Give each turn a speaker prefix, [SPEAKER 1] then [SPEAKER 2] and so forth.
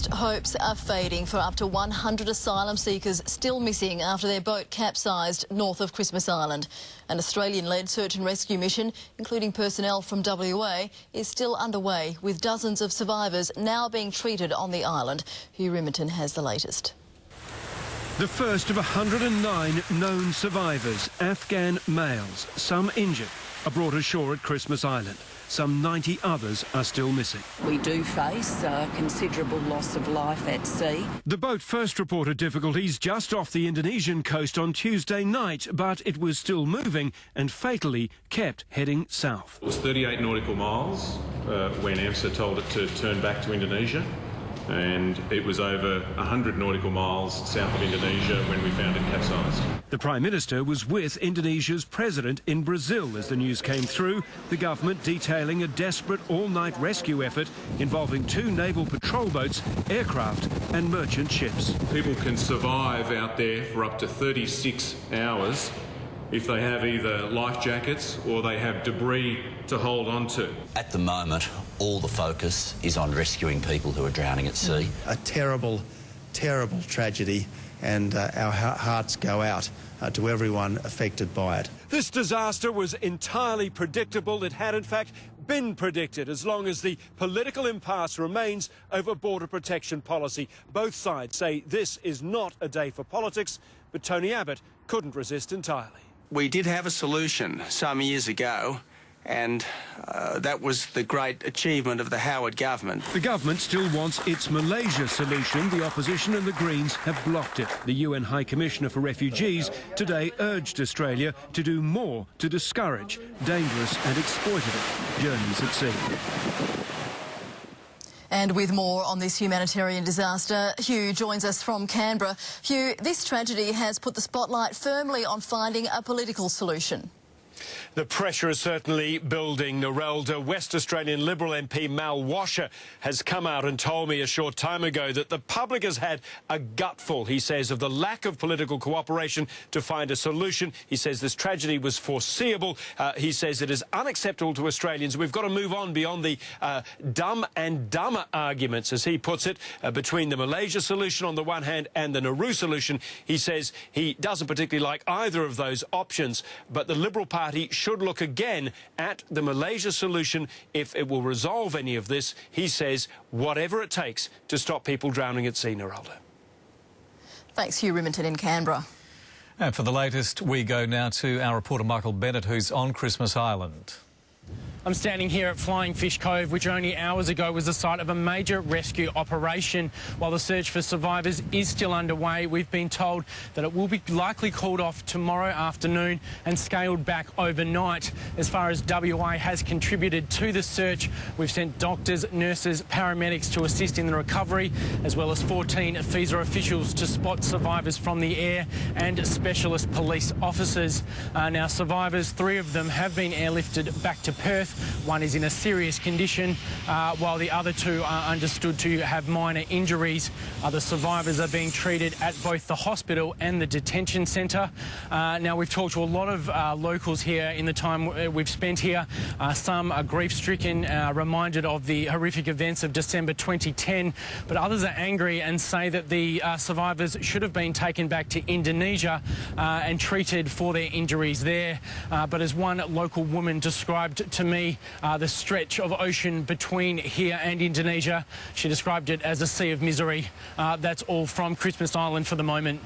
[SPEAKER 1] Most hopes are fading for up to 100 asylum seekers still missing after their boat capsized north of Christmas Island. An Australian-led search and rescue mission, including personnel from WA, is still underway, with dozens of survivors now being treated on the island. Hugh Riminton has the latest.
[SPEAKER 2] The first of 109 known survivors, Afghan males, some injured, are brought ashore at Christmas Island. Some 90 others are still missing.
[SPEAKER 3] We do face considerable loss of life at sea.
[SPEAKER 2] The boat first reported difficulties just off the Indonesian coast on Tuesday night, but it was still moving and fatally kept heading south.
[SPEAKER 4] It was 38 nautical miles when AMSA told it to turn back to Indonesia, and it was over 100 nautical miles south of Indonesia when we found it capsized.
[SPEAKER 2] The Prime Minister was with Indonesia's president in Brazil as the news came through, the government detailing a desperate all-night rescue effort involving 2 naval patrol boats, aircraft and merchant ships.
[SPEAKER 4] People can survive out there for up to 36 hours if they have either life jackets or they have debris to hold on to.
[SPEAKER 5] At the moment, all the focus is on rescuing people who are drowning at sea.
[SPEAKER 6] A terrible, terrible tragedy, and our hearts go out to everyone affected by it.
[SPEAKER 2] This disaster was entirely predictable. It had, in fact, been predicted as long as the political impasse remains over border protection policy. Both sides say this is not a day for politics, but Tony Abbott couldn't resist entirely.
[SPEAKER 7] We did have a solution some years ago, and that was the great achievement of the Howard government.
[SPEAKER 2] The government still wants its Malaysia solution. The opposition and the Greens have blocked it. The UN High Commissioner for Refugees today urged Australia to do more to discourage dangerous and exploitative journeys at sea.
[SPEAKER 1] And with more on this humanitarian disaster, Hugh joins us from Canberra. Hugh, this tragedy has put the spotlight firmly on finding a political solution.
[SPEAKER 2] The pressure is certainly building, Narelda. West Australian Liberal MP Mal Washer has come out and told me a short time ago that the public has had a gutful, he says, of the lack of political cooperation to find a solution. He says this tragedy was foreseeable. He says it is unacceptable to Australians. We've got to move on beyond the dumb and dumber arguments, as he puts it, between the Malaysia solution on the one hand and the Nauru solution. He says he doesn't particularly like either of those options, but the Liberal Party should look again at the Malaysia solution if it will resolve any of this. He says whatever it takes to stop people drowning at sea, Narelda.
[SPEAKER 1] Thanks, Hugh Riminton in Canberra.
[SPEAKER 8] And for the latest, we go now to our reporter Michael Bennett, who's on Christmas Island.
[SPEAKER 9] I'm standing here at Flying Fish Cove, which only hours ago was the site of a major rescue operation. While the search for survivors is still underway, we've been told that it will be likely called off tomorrow afternoon and scaled back overnight. As far as WA has contributed to the search, we've sent doctors, nurses, paramedics to assist in the recovery, as well as 14 FISA officials to spot survivors from the air and specialist police officers. Now, survivors, 3 of them have been airlifted back to Perth. One is in a serious condition, while the other 2 are understood to have minor injuries. Other survivors are being treated at both the hospital and the detention centre. Now, we've talked to a lot of locals here in the time we've spent here. Some are grief-stricken, reminded of the horrific events of December 2010, but others are angry and say that the survivors should have been taken back to Indonesia and treated for their injuries there. But as one local woman described to me, the stretch of ocean between here and Indonesia, she described it as a sea of misery. That's all from Christmas Island for the moment.